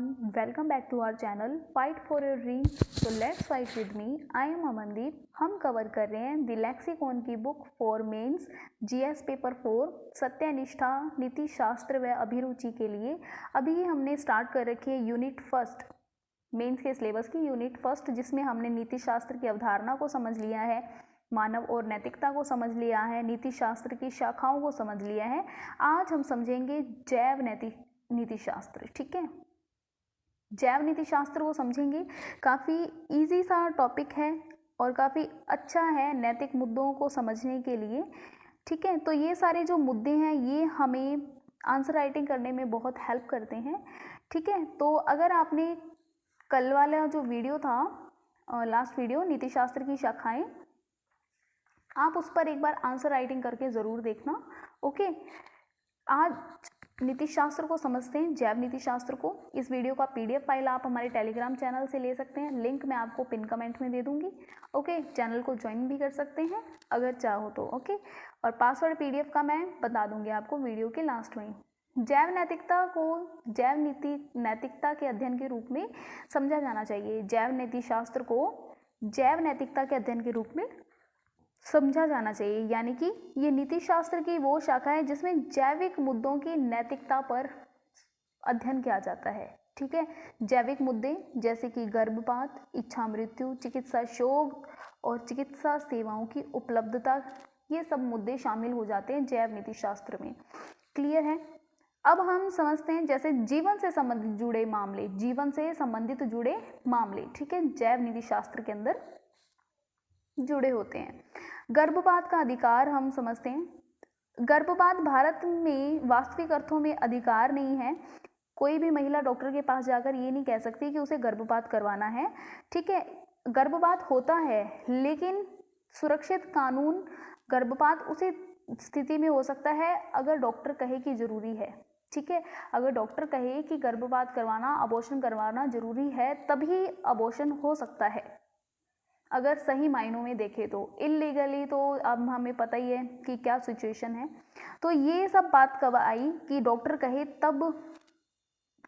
everyone, welcome back to our channel Fight for your Dreams. So let's fight with me. I am Amandeep. हम cover कर रहे हैं the Lexicon की book for mains GS paper 4 सत्यनिष्ठा नीति शास्त्र व अभिरुचि के लिए. अभी हमने स्टार्ट कर रखी है यूनिट फर्स्ट मेंस के सिलेबस की यूनिट फर्स्ट, जिसमें हमने नीति शास्त्र की अवधारणा को समझ लिया है, मानव और नैतिकता को समझ लिया है, नीति शास्त्र की शाखाओं को समझ लिया है. आज हम समझेंगे जैव नीति शास्त्र. ठीक है, जैव नीति शास्त्र को समझेंगे. काफ़ी इजी सा टॉपिक है और काफ़ी अच्छा है नैतिक मुद्दों को समझने के लिए. ठीक है, तो ये सारे जो मुद्दे हैं ये हमें आंसर राइटिंग करने में बहुत हेल्प करते हैं. ठीक है, तो अगर आपने कल वाला जो वीडियो था, लास्ट वीडियो नीति शास्त्र की शाखाएं, आप उस पर एक बार आंसर राइटिंग करके ज़रूर देखना. ओके, आज नीति शास्त्र को समझते हैं, जैव नीति शास्त्र को. इस वीडियो का पीडीएफ फाइल आप हमारे टेलीग्राम चैनल से ले सकते हैं, लिंक मैं आपको पिन कमेंट में दे दूंगी. ओके, चैनल को ज्वाइन भी कर सकते हैं अगर चाहो तो. ओके, और पासवर्ड पीडीएफ का मैं बता दूंगी आपको वीडियो के लास्ट में. जैव नैतिकता को जैव नीति नैतिकता के अध्ययन के रूप में समझा जाना चाहिए. जैव नीति शास्त्र को जैव नैतिकता के अध्ययन के रूप में समझा जाना चाहिए, यानी कि ये नीति शास्त्र की वो शाखा है जिसमें जैविक मुद्दों की नैतिकता पर अध्ययन किया जाता है. ठीक है, जैविक मुद्दे जैसे कि गर्भपात, इच्छा मृत्यु, चिकित्सा शोध और चिकित्सा सेवाओं की उपलब्धता, ये सब मुद्दे शामिल हो जाते हैं जैव नीति शास्त्र में. क्लियर है? अब हम समझते हैं जैसे जीवन से संबंधित जुड़े मामले, जीवन से संबंधित जुड़े मामले. ठीक है, जैव नीति शास्त्र के अंदर जुड़े होते हैं. गर्भपात का अधिकार हम समझते हैं. गर्भपात भारत में वास्तविक अर्थों में अधिकार नहीं है. कोई भी महिला डॉक्टर के पास जाकर ये नहीं कह सकती कि उसे गर्भपात करवाना है. ठीक है, गर्भपात होता है लेकिन सुरक्षित कानून गर्भपात उसी स्थिति में हो सकता है अगर डॉक्टर कहे कि जरूरी है. ठीक है, अगर डॉक्टर कहे कि गर्भपात करवाना, अबॉर्शन करवाना जरूरी है, तभी अबॉर्शन हो सकता है. अगर सही मायनों में देखें तो इलीगली तो अब हमें पता ही है कि क्या सिचुएशन है. तो ये सब बात कब आई कि डॉक्टर कहे तब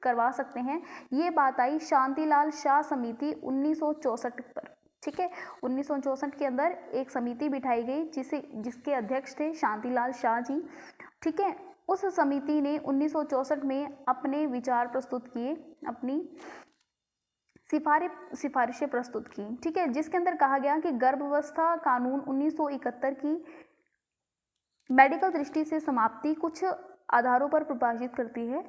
करवा सकते हैं. ये बात आई शांतिलाल शाह समिति 1964 पर. ठीक है, 1964 के अंदर एक समिति बिठाई गई जिसके अध्यक्ष थे शांतिलाल शाह जी. ठीक है, उस समिति ने 1964 में अपने विचार प्रस्तुत किए, अपनी सिफारिशें प्रस्तुत की. ठीक है, जिसके अंदर कहा गया कि गर्भावस्था कानून 1971 की मेडिकल दृष्टि से समाप्ति कुछ आधारों पर प्रभावित करती है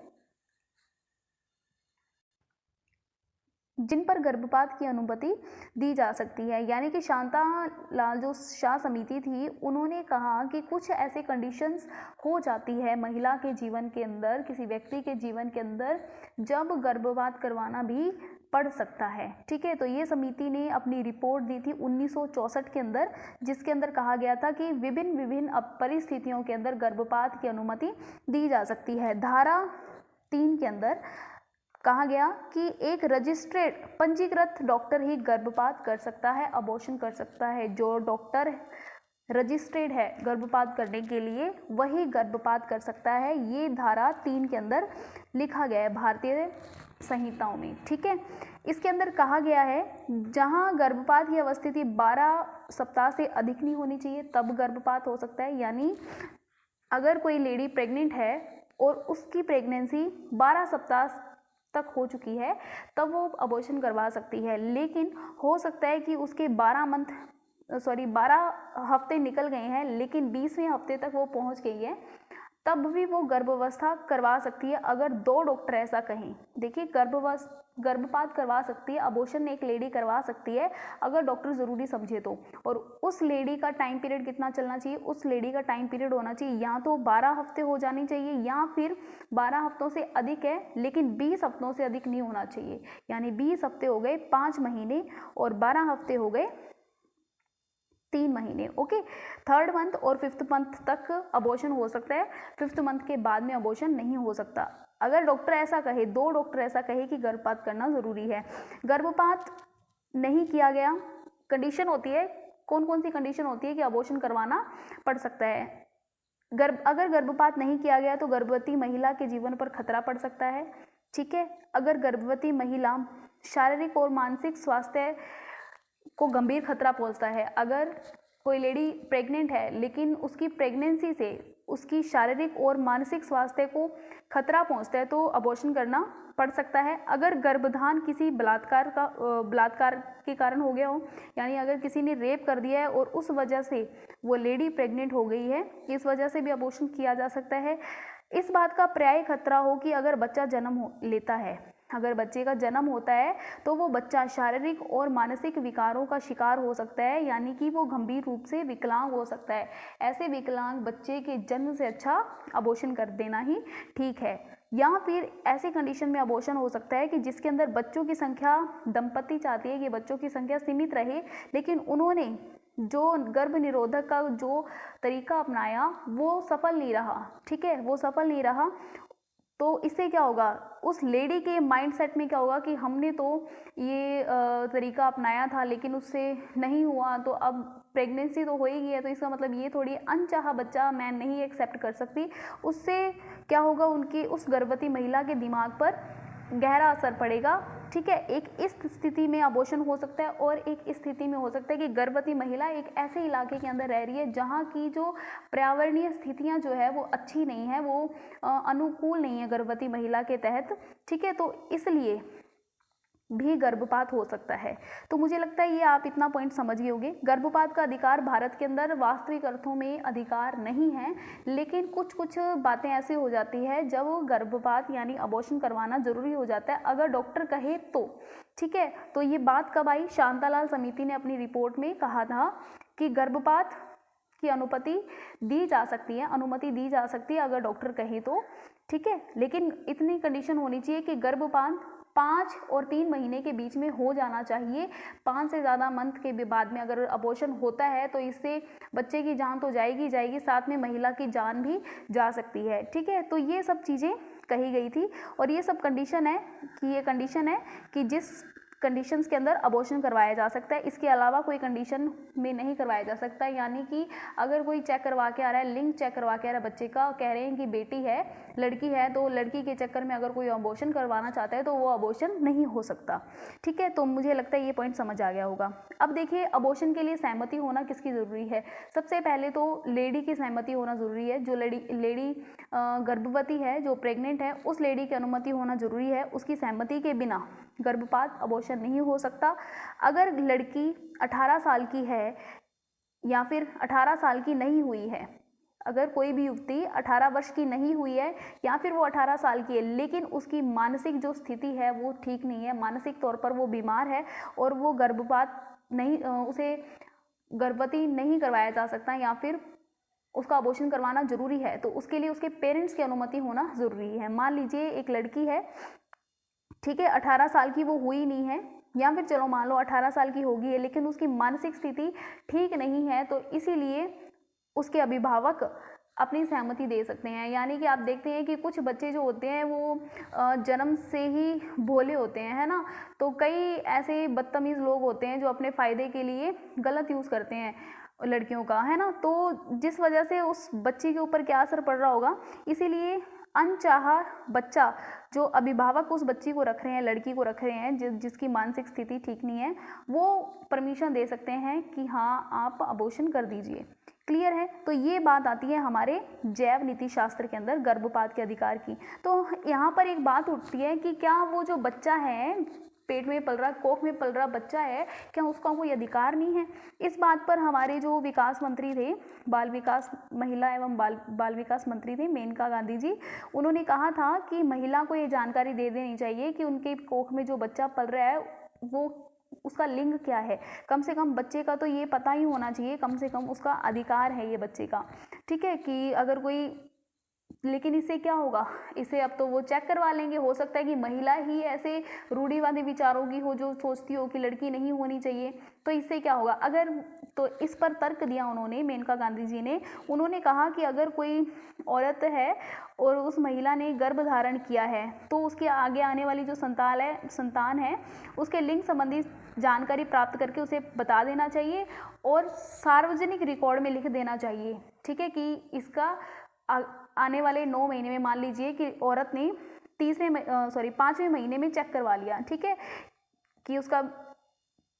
जिन पर गर्भपात की अनुमति दी जा सकती है. यानी कि शांतालाल जो शाह समिति थी, उन्होंने कहा कि कुछ ऐसे कंडीशंस हो जाती है महिला के जीवन के अंदर, किसी व्यक्ति के जीवन के अंदर, जब गर्भपात करवाना भी पड़ सकता है. ठीक है, तो ये समिति ने अपनी रिपोर्ट दी थी 1964 के अंदर, जिसके अंदर कहा गया था कि विभिन्न परिस्थितियों के अंदर गर्भपात की अनुमति दी जा सकती है. धारा 3 के अंदर कहा गया कि एक रजिस्ट्रेड पंजीकृत डॉक्टर ही गर्भपात कर सकता है, अबॉर्शन कर सकता है. जो डॉक्टर रजिस्ट्रेड है गर्भपात करने के लिए, वही गर्भपात कर सकता है. ये धारा 3 के अंदर लिखा गया है भारतीय संहिताओं में. ठीक है, इसके अंदर कहा गया है जहां गर्भपात की अवस्थिति 12 सप्ताह से अधिक नहीं होनी चाहिए तब गर्भपात हो सकता है. यानी अगर कोई लेडी प्रेग्नेंट है और उसकी प्रेगनेंसी 12 सप्ताह तक हो चुकी है तब वो अबॉर्शन करवा सकती है. लेकिन हो सकता है कि उसके 12 हफ्ते निकल गए हैं लेकिन 20वें हफ्ते तक वो पहुंच गई है, तब भी वो गर्भावस्था करवा सकती है अगर 2 डॉक्टर ऐसा कहें. देखिए, गर्भपात करवा सकती है, अबॉर्शन एक लेडी करवा सकती है अगर डॉक्टर ज़रूरी समझे तो. और उस लेडी का टाइम पीरियड कितना चलना चाहिए? उस लेडी का टाइम पीरियड होना चाहिए या तो 12 हफ्ते हो जानी चाहिए या फिर 12 हफ्तों से अधिक है लेकिन 20 हफ्तों से अधिक नहीं होना चाहिए. यानी 20 हफ्ते हो गए 5 महीने और 12 हफ्ते हो गए 3 महीने. ओके, 3rd मंथ और 5th मंथ तक अबॉर्शन हो सकता है, 5th मंथ के बाद में अबॉर्शन नहीं हो सकता. अगर डॉक्टर ऐसा कहे, 2 डॉक्टर ऐसा कहे कि गर्भपात करना ज़रूरी है. गर्भपात नहीं किया गया, कंडीशन होती है, कौन कौन सी कंडीशन होती है कि अबॉर्शन करवाना पड़ सकता है. अगर गर्भपात नहीं किया गया तो गर्भवती महिला के जीवन पर खतरा पड़ सकता है. ठीक है। अगर गर्भवती महिला शारीरिक और मानसिक स्वास्थ्य को गंभीर खतरा पहुंचता है, अगर कोई लेडी प्रेग्नेंट है लेकिन उसकी प्रेगनेंसी से उसकी शारीरिक और मानसिक स्वास्थ्य को खतरा पहुंचता है तो अबॉर्शन करना पड़ सकता है। अगर गर्भधान किसी बलात्कार के कारण हो गया हो, यानी अगर किसी ने रेप कर दिया है और उस वजह से वो लेडी प्रेग्नेंट हो गई है, इस वजह से भी अबॉर्शन किया जा सकता है। इस बात का पर्याय खतरा हो कि अगर बच्चा जन्म लेता है, अगर बच्चे का जन्म होता है तो वो बच्चा शारीरिक और मानसिक विकारों का शिकार हो सकता है, यानी कि वो गंभीर रूप से विकलांग हो सकता है। ऐसे विकलांग बच्चे के जन्म से अच्छा अबॉर्शन कर देना ही ठीक है। या फिर ऐसी कंडीशन में अबॉर्शन हो सकता है कि जिसके अंदर बच्चों की संख्या, दंपति चाहती है कि बच्चों की संख्या सीमित रहे, लेकिन उन्होंने जो गर्भ निरोधक का जो तरीका अपनाया वो सफल नहीं रहा, ठीक है, वो सफल नहीं रहा। तो इससे क्या होगा, उस लेडी के माइंडसेट में क्या होगा कि हमने तो ये तरीका अपनाया था लेकिन उससे नहीं हुआ, तो अब प्रेगनेंसी तो हो ही गई है, तो इसका मतलब ये थोड़ी अनचाहा बच्चा मैं नहीं एक्सेप्ट कर सकती। उससे क्या होगा, उनकी उस गर्भवती महिला के दिमाग पर गहरा असर पड़ेगा, ठीक है। एक इस स्थिति में अबॉर्शन हो सकता है और एक स्थिति में हो सकता है कि गर्भवती महिला एक ऐसे इलाके के अंदर रह रही है जहाँ की जो पर्यावरणीय स्थितियाँ जो है वो अच्छी नहीं है, वो अनुकूल नहीं है गर्भवती महिला के तहत, ठीक है। तो इसलिए भी गर्भपात हो सकता है। तो मुझे लगता है ये आप इतना पॉइंट समझ गए होंगे। गर्भपात का अधिकार भारत के अंदर वास्तविक अर्थों में अधिकार नहीं है, लेकिन कुछ कुछ बातें ऐसी हो जाती है जब गर्भपात यानी अबॉर्शन करवाना जरूरी हो जाता है अगर डॉक्टर कहे तो, ठीक है। तो ये बात कब आई, शांतालाल समिति ने अपनी रिपोर्ट में कहा था कि गर्भपात की अनुमति दी जा सकती है अगर डॉक्टर कहे तो, ठीक है। लेकिन इतनी कंडीशन होनी चाहिए कि गर्भपात 5 और 3 महीने के बीच में हो जाना चाहिए। 5 से ज़्यादा मंथ के बाद में अगर अबॉर्शन होता है तो इससे बच्चे की जान तो जाएगी, साथ में महिला की जान भी जा सकती है, ठीक है। तो ये सब चीज़ें कही गई थी और ये सब कंडीशन है कि जिस कंडीशंस के अंदर अबॉर्शन करवाया जा सकता है, इसके अलावा कोई कंडीशन में नहीं करवाया जा सकता। यानी कि अगर कोई चेक करवा के आ रहा है, लिंग चेक करवा के आ रहा है बच्चे का, कह रहे हैं कि बेटी है, लड़की है, तो लड़की के चक्कर में अगर कोई अबॉर्शन करवाना चाहता है तो वो अबॉर्शन नहीं हो सकता, ठीक है। तो मुझे लगता है ये पॉइंट समझ आ गया होगा। अब देखिए, अबॉर्शन के लिए सहमति होना किसकी ज़रूरी है। सबसे पहले तो लेडी की सहमति होना ज़रूरी है। जो लेडी गर्भवती है, जो प्रेग्नेंट है, उस लेडी की अनुमति होना ज़रूरी है। उसकी सहमति के बिना गर्भपात अबॉर्शन नहीं हो सकता। अगर लड़की 18 साल की है या फिर 18 साल की नहीं हुई है, अगर कोई भी युवती 18 वर्ष की नहीं हुई है या फिर वो 18 साल की है लेकिन उसकी मानसिक जो स्थिति है वो ठीक नहीं है, मानसिक तौर पर वो बीमार है और वो गर्भपात नहीं, उसे गर्भवती नहीं करवाया जा सकता या फिर उसका अबॉर्शन करवाना जरूरी है, तो उसके लिए उसके पेरेंट्स की अनुमति होना जरूरी है। मान लीजिए एक लड़की है, ठीक है, 18 साल की वो हुई नहीं है, या फिर चलो मान लो 18 साल की होगी है लेकिन उसकी मानसिक स्थिति ठीक नहीं है, तो इसीलिए उसके अभिभावक अपनी सहमति दे सकते हैं। यानी कि आप देखते हैं कि कुछ बच्चे जो होते हैं वो जन्म से ही भोले होते हैं, है ना। तो कई ऐसे बदतमीज़ लोग होते हैं जो अपने फ़ायदे के लिए गलत यूज़ करते हैं लड़कियों का, है ना। तो जिस वजह से उस बच्ची के ऊपर क्या असर पड़ रहा होगा, इसीलिए अनचाहा बच्चा जो अभिभावक उस बच्ची को रख रहे हैं, लड़की को रख रहे हैं जिसकी मानसिक स्थिति ठीक नहीं है, वो परमिशन दे सकते हैं कि हाँ आप अबॉर्शन कर दीजिए। क्लियर है। तो ये बात आती है हमारे जैव नीति शास्त्र के अंदर गर्भपात के अधिकार की। तो यहाँ पर एक बात उठती है कि क्या वो जो बच्चा है, पेट में पल रहा, कोख में पल रहा बच्चा है, क्या उसका कोई अधिकार नहीं है। इस बात पर हमारे जो विकास मंत्री थे, बाल विकास, महिला एवं बाल विकास मंत्री थे मेनका गांधी जी, उन्होंने कहा था कि महिला को ये जानकारी दे देनी चाहिए कि उनके कोख में जो बच्चा पल रहा है वो उसका लिंग क्या है। कम से कम बच्चे का तो ये पता ही होना चाहिए, कम से कम उसका अधिकार है ये बच्चे का, ठीक है। कि अगर कोई, लेकिन इससे क्या होगा, इसे अब तो वो चेक करवा लेंगे। हो सकता है कि महिला ही ऐसे रूढ़िवादी विचारों की हो जो सोचती हो कि लड़की नहीं होनी चाहिए, तो इससे क्या होगा। अगर तो इस पर तर्क दिया उन्होंने, मेनका गांधी जी ने, उन्होंने कहा कि अगर कोई औरत है और उस महिला ने गर्भ धारण किया है तो उसके आगे आने वाली जो संतान है उसके लिंग संबंधी जानकारी प्राप्त करके उसे बता देना चाहिए और सार्वजनिक रिकॉर्ड में लिख देना चाहिए, ठीक है। कि इसका आने वाले 9 महीने में मान लीजिए कि औरत ने पाँचवें महीने में चेक करवा लिया, ठीक है, कि उसका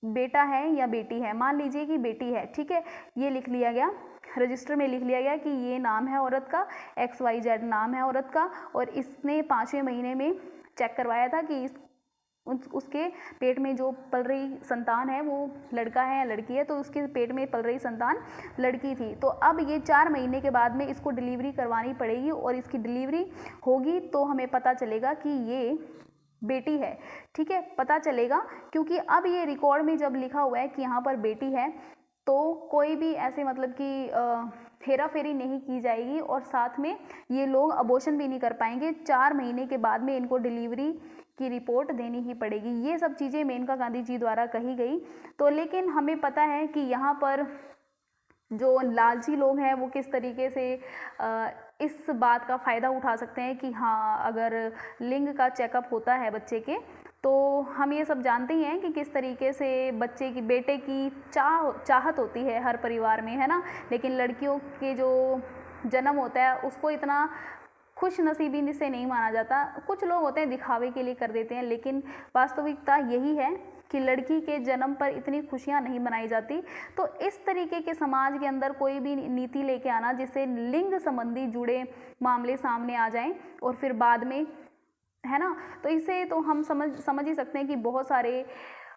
बेटा है या बेटी है। मान लीजिए कि बेटी है, ठीक है, ये लिख लिया गया, रजिस्टर में लिख लिया गया कि ये नाम है औरत का, XYZ नाम है औरत का, और इसने 5वें महीने में चेक करवाया था कि उसके पेट में जो पल रही संतान है वो लड़का है या लड़की है, तो उसके पेट में पल रही संतान लड़की थी। तो अब ये 4 महीने के बाद में इसको डिलीवरी करवानी पड़ेगी, और इसकी डिलीवरी होगी तो हमें पता चलेगा कि ये बेटी है, ठीक है, पता चलेगा, क्योंकि अब ये रिकॉर्ड में जब लिखा हुआ है कि यहाँ पर बेटी है, तो कोई भी ऐसे मतलब कि हेरा फेरी नहीं की जाएगी, और साथ में ये लोग अबॉर्शन भी नहीं कर पाएंगे। 4 महीने के बाद में इनको डिलीवरी की रिपोर्ट देनी ही पड़ेगी। ये सब चीज़ें मेनका गांधी जी द्वारा कही गई। तो लेकिन हमें पता है कि यहाँ पर जो लालची लोग हैं वो किस तरीके से इस बात का फ़ायदा उठा सकते हैं कि हाँ, अगर लिंग का चेकअप होता है बच्चे के, तो हम ये सब जानते ही हैं कि किस तरीके से बच्चे की, बेटे की चाहत होती है हर परिवार में, है ना, लेकिन लड़कियों के जो जन्म होता है उसको इतना खुश नसीबी से नहीं माना जाता। कुछ लोग होते हैं दिखावे के लिए कर देते हैं, लेकिन वास्तविकता यही है कि लड़की के जन्म पर इतनी खुशियां नहीं मनाई जाती। तो इस तरीके के समाज के अंदर कोई भी नीति लेके आना जिससे लिंग संबंधी जुड़े मामले सामने आ जाएं और फिर बाद में, है ना, तो इससे तो हम समझ ही सकते हैं कि बहुत सारे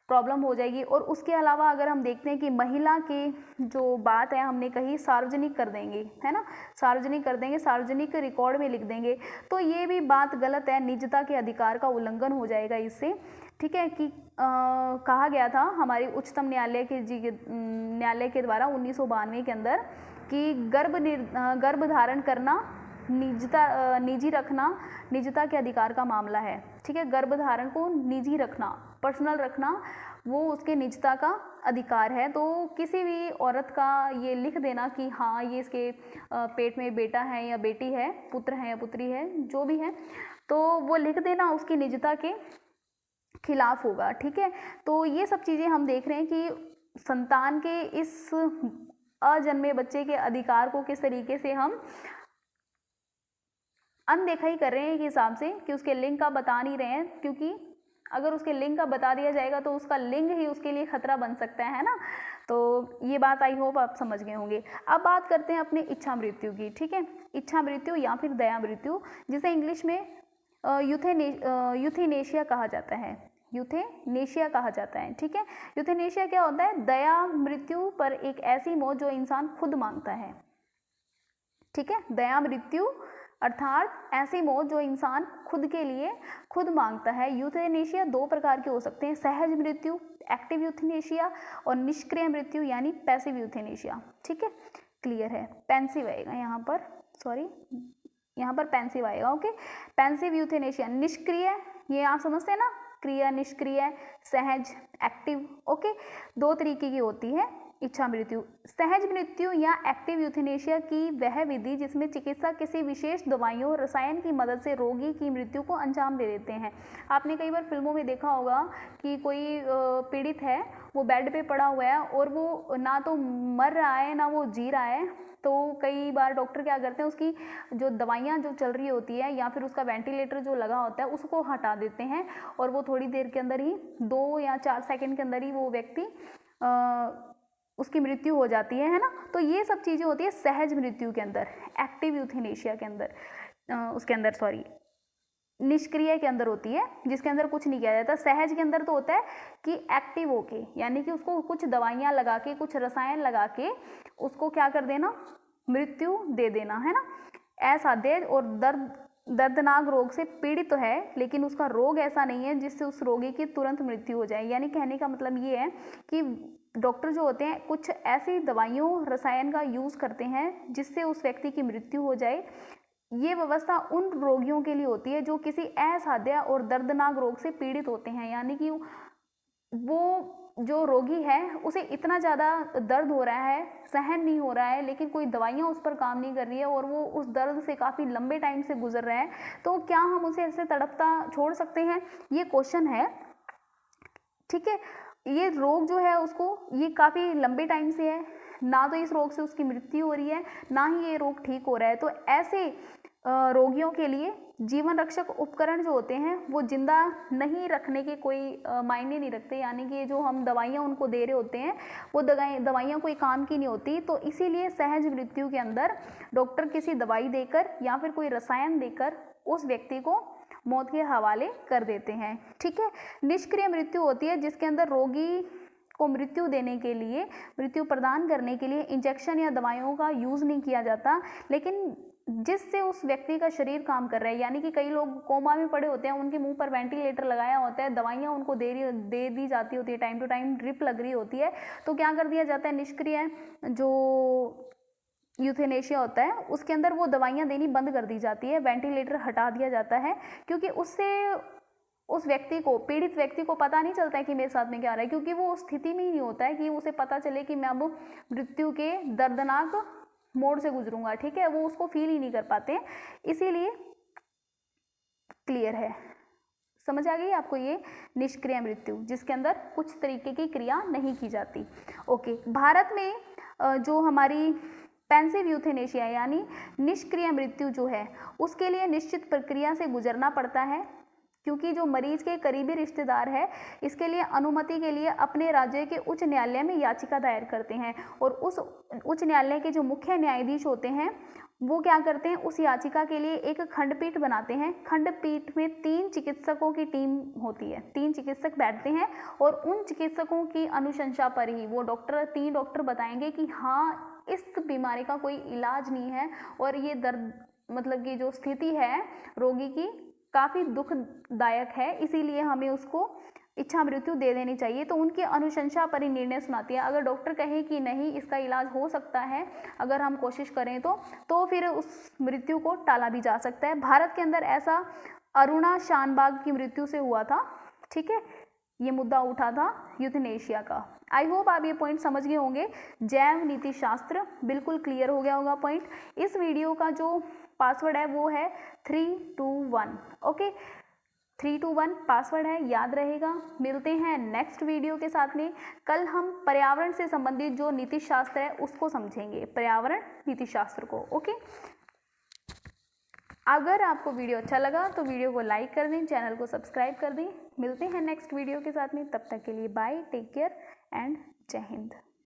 प्रॉब्लम हो जाएगी। और उसके अलावा अगर हम देखते हैं कि महिला की जो बात है हमने कही सार्वजनिक कर देंगे, है ना, सार्वजनिक कर देंगे, सार्वजनिक रिकॉर्ड में लिख देंगे, तो ये भी बात गलत है, निजता के अधिकार का उल्लंघन हो जाएगा इससे, ठीक है। कि कहा गया था हमारी उच्चतम न्यायालय के द्वारा 1992 के अंदर कि गर्भ धारण करना निजी रखना निजता के अधिकार का मामला है, ठीक है। गर्भधारण को निजी रखना, पर्सनल रखना, वो उसके निजता का अधिकार है। तो किसी भी औरत का ये लिख देना कि हाँ ये इसके पेट में बेटा है या बेटी है, पुत्र है या पुत्री है, जो भी है, तो वो लिख देना उसकी निजता के खिलाफ होगा, ठीक है। तो ये सब चीज़ें हम देख रहे हैं कि संतान के इस अजन्मे बच्चे के अधिकार को किस तरीके से हम अनदेखा ही कर रहे हैं एक हिसाब से, कि उसके लिंग का बता नहीं रहे हैं, क्योंकि अगर उसके लिंग का बता दिया जाएगा तो उसका लिंग ही उसके लिए खतरा बन सकता है ना। तो ये बात आई होप आप समझ गए होंगे। अब बात करते हैं अपने इच्छा मृत्यु की, ठीक है। इच्छा मृत्यु या फिर दया मृत्यु, जिसे इंग्लिश में यूथेनेशिया कहा जाता है, यूथेनेशिया कहा जाता है, ठीक है। यूथेनेशिया क्या होता है? दया मृत्यु पर एक ऐसी मौत जो इंसान खुद मांगता है, ठीक है। दया मृत्यु अर्थात ऐसी मौत जो इंसान खुद के लिए खुद मांगता है। यूथेनेशिया 2 प्रकार के हो सकते हैं, सहज मृत्यु एक्टिव यूथेनेशिया और निष्क्रिय मृत्यु यानी पैसिव यूथेनेशिया, ठीक है। क्लियर है, पेंसिव आएगा यहाँ पर, सॉरी यहाँ पर पेंसिव आएगा, ओके। पेंसिव यूथेनेशिया निष्क्रिय, ये आप समझते हैं ना, क्रिया निष्क्रिय, सहज एक्टिव, ओके। 2 तरीके की होती है इच्छा मृत्यु। सहज मृत्यु या एक्टिव यूथेनेशिया की वह विधि जिसमें चिकित्सक किसी विशेष दवाइयों रसायन की मदद से रोगी की मृत्यु को अंजाम दे देते हैं। आपने कई बार फिल्मों में देखा होगा कि कोई पीड़ित है, वो बेड पे पड़ा हुआ है और वो ना तो मर रहा है ना वो जी रहा है, तो कई बार डॉक्टर क्या करते हैं, उसकी जो दवाइयाँ जो चल रही होती है या फिर उसका वेंटिलेटर जो लगा होता है उसको हटा देते हैं, और वो थोड़ी देर के अंदर ही 2 या 4 सेकंड के अंदर ही वो व्यक्ति उसकी मृत्यु हो जाती है ना। तो ये सब चीज़ें होती है सहज मृत्यु के अंदर, एक्टिव यूथेनेशिया के अंदर, उसके अंदर सॉरी निष्क्रिय के अंदर होती है, जिसके अंदर कुछ नहीं किया जाता। सहज के अंदर तो होता है कि एक्टिव होके, यानी कि उसको कुछ दवाइयाँ लगा के, कुछ रसायन लगा के उसको क्या कर देना, मृत्यु दे देना, है ना। असाध्य और दर्दनाक रोग से पीड़ित तो है, लेकिन उसका रोग ऐसा नहीं है जिससे उस रोगी की तुरंत मृत्यु हो जाए। यानी कहने का मतलब ये है कि डॉक्टर जो होते हैं कुछ ऐसी दवाइयों रसायन का यूज़ करते हैं जिससे उस व्यक्ति की मृत्यु हो जाए। ये व्यवस्था उन रोगियों के लिए होती है जो किसी असाध्य और दर्दनाक रोग से पीड़ित होते हैं, यानी कि वो जो रोगी है उसे इतना ज़्यादा दर्द हो रहा है, सहन नहीं हो रहा है, लेकिन कोई दवाइयाँ उस पर काम नहीं कर रही है और वो उस दर्द से काफ़ी लंबे टाइम से गुजर रहा है, तो क्या हम उसे ऐसे तड़पता छोड़ सकते हैं? ये क्वेश्चन है, ठीक है। ये रोग जो है उसको, ये काफ़ी लंबे टाइम से है, ना तो इस रोग से उसकी मृत्यु हो रही है, ना ही ये रोग ठीक हो रहा है। तो ऐसे रोगियों के लिए जीवन रक्षक उपकरण जो होते हैं वो जिंदा नहीं रखने के कोई मायने नहीं रखते, यानी कि जो हम दवाइयाँ उनको दे रहे होते हैं वो दवाइयाँ कोई काम की नहीं होती। तो इसीलिए सहज मृत्यु के अंदर डॉक्टर किसी दवाई देकर या फिर कोई रसायन देकर उस व्यक्ति को मौत के हवाले कर देते हैं। ठीक है। निष्क्रिय मृत्यु होती है जिसके अंदर रोगी को मृत्यु देने के लिए, मृत्यु प्रदान करने के लिए इंजेक्शन या दवाइयों का यूज़ नहीं किया जाता, लेकिन जिससे उस व्यक्ति का शरीर काम कर रहा है, यानी कि कई लोग कोमा में पड़े होते हैं, उनके मुंह पर वेंटिलेटर लगाया होता है, दवाइयाँ उनको दे दी जाती होती है, टाइम टू टाइम ड्रिप लग रही होती है, तो क्या कर दिया जाता है, निष्क्रिय जो यूथेनेशिया होता है उसके अंदर वो दवाइयाँ देनी बंद कर दी जाती है, वेंटिलेटर हटा दिया जाता है, क्योंकि उससे उस व्यक्ति को, पीड़ित व्यक्ति को पता नहीं चलता है कि मेरे साथ में क्या हो रहा है, क्योंकि वो उस स्थिति में ही नहीं होता है कि उसे पता चले कि मैं अब मृत्यु के दर्दनाक मोड़ से गुजरूंगा। ठीक है, वो उसको फील ही नहीं कर पाते, इसीलिए क्लियर है, समझ आ गई आपको ये निष्क्रिय मृत्यु जिसके अंदर कुछ तरीके की क्रिया नहीं की जाती। ओके, भारत में जो हमारी पेंसिव यूथेनेशिया यानी निष्क्रिय मृत्यु जो है उसके लिए निश्चित प्रक्रिया से गुजरना पड़ता है, क्योंकि जो मरीज के करीबी रिश्तेदार है इसके लिए अनुमति के लिए अपने राज्य के उच्च न्यायालय में याचिका दायर करते हैं, और उस उच्च न्यायालय के जो मुख्य न्यायाधीश होते हैं वो क्या करते हैं, उस याचिका के लिए एक खंडपीठ बनाते हैं। खंडपीठ में 3 चिकित्सकों की टीम होती है, 3 चिकित्सक बैठते हैं और उन चिकित्सकों की अनुशंसा पर ही वो 3 डॉक्टर बताएंगे कि हाँ इस बीमारी का कोई इलाज नहीं है और ये दर्द मतलब कि जो स्थिति है रोगी की काफ़ी दुखदायक है, इसीलिए हमें उसको इच्छा मृत्यु दे देनी चाहिए। तो उनकी अनुशंसा पर ही निर्णय सुनाती है। अगर डॉक्टर कहे कि नहीं इसका इलाज हो सकता है अगर हम कोशिश करें तो फिर उस मृत्यु को टाला भी जा सकता है। भारत के अंदर ऐसा अरुणा शानबाग की मृत्यु से हुआ था। ठीक है, ये मुद्दा उठा था यूथेनेशिया का। आई होप आप ये पॉइंट समझ गए होंगे। जैव नीति शास्त्र बिल्कुल क्लियर हो गया होगा पॉइंट। इस वीडियो का जो पासवर्ड है वो है 321। ओके, 321 पासवर्ड है, याद रहेगा। मिलते हैं नेक्स्ट वीडियो के साथ में। कल हम पर्यावरण से संबंधित जो नीति शास्त्र है उसको समझेंगे, पर्यावरण नीति शास्त्र को। ओके, अगर आपको वीडियो अच्छा लगा तो वीडियो को लाइक कर दें, चैनल को सब्सक्राइब कर दें। मिलते हैं नेक्स्ट वीडियो के साथ में, तब तक के लिए बाय, टेक केयर एंड जय हिंद।